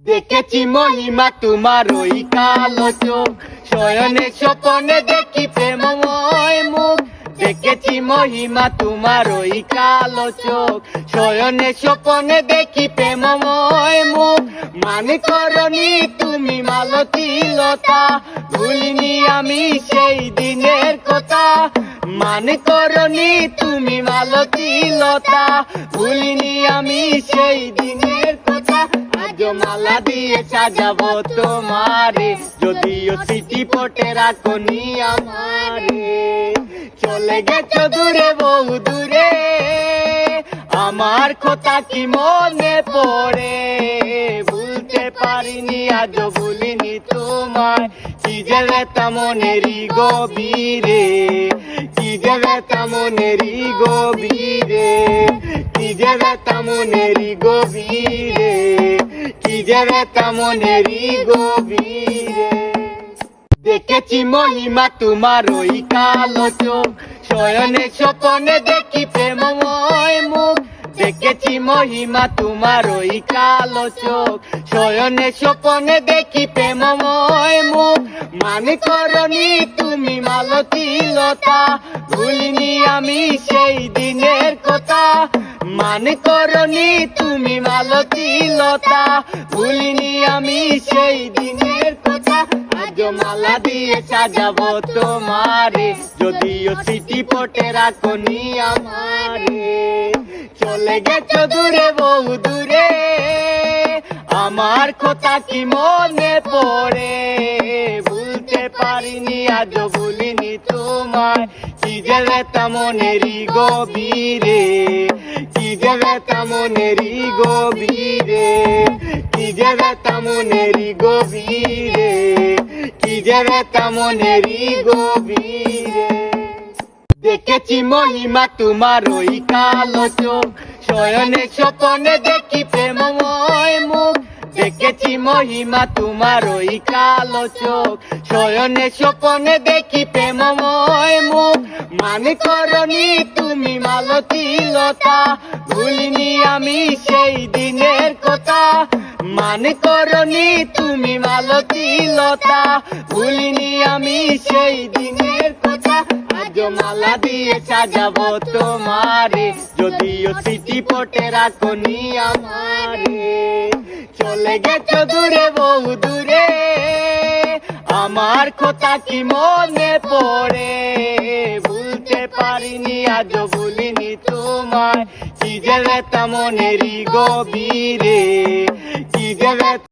দেখেছি মহিমা তোমার ওই কালো চোখ, শয়নে স্বপনে দেখি প্রেমময় মুখ। দেখেছি মহিমা তোমার ওই কালো চোখ, শয়নে স্বপনে দেখি প্রেমময় মুখ। মানে করনি তুমি মালতী লতা, ভুলিনি আমি সেই দিনের কথা। মানে করনি তুমি মালতী লতা, ভুলিনি আমি সেই দিনের কথা। আজ মালা দিয়ে সাজাবো তোমারে, যদিও স্মৃতি পটে রাখনি আমারে। চলে গেছো দূরে বহু দূরে, আমার কথা কি মনে পড়ে। ভুলতে পারিনি আজও ভুলিনি তোমায়, কি যে ব্যথা মনেরই গভীরে, কি যে ব্যথা মনেরই গভীরে, কি যে ব্যথা মনেরই গভীরে, কি যে ব্যথা মনেরই গভীরে। দেখেছি মহিমা তোমার ওই কালো চোখ, শয়নে স্বপনে দেখি প্রেমময় মুখ। দেখেছি মহিমা তোমার ওই কালো চোখ, শয়নে স্বপনে দেখি প্রেমময় মুখ। মানে করনি তুমি মালতী লতা, ভুলিনি আমি সেই দিনের কথা। মানে করনি তুমি মালতী লতা, ভুলিনি আমি সেই দিনের কথা। আজ মালা দিয়ে সাজাবো তোমারে, যদিও স্মৃতি পটে রাখনি আমারে। চলে গেছো দূরে বহু দূরে, আমার কথা কি মনে পড়ে। ভুলতে পারিনি আজও ভুলিনি তোমায়, কি যে ব্যথা মনেরই গভীরে, কি যে ব্যথা মনেরই গভীরে, কি যে ব্যথা মনেরই গভীরে, কি যে ব্যথা মনেরই গভীরে। দেখেছি মহিমা তোমার ওই কালো চোখ, শয়নে স্বপনে দেখি প্রেমময় মুখ। দেখেছি মহিমা তোমার ওই কালো চোখ, শয়নে স্বপনে দেখি প্রেমময় মুখ। মানে করনি তুমি মালতী লতা, ভুলিনি আমি সেই দিনের কথা। মানে করনি তুমি মালতী লতা, ভুলিনি আমি সেই দিনের কথা। আজ মালা দিয়ে সাজাবো তোমারে, যদিও স্মৃতি পটে রাখনি আমারে। চলে গেছো দূরে বহু দূরে, আমার কথা কি মনে পড়ে। ভুলতে পারিনি আজও ভুলিনি তোমায়, কি যে ব্যথা মনেরই গভীরে, কি যে ব্যথা।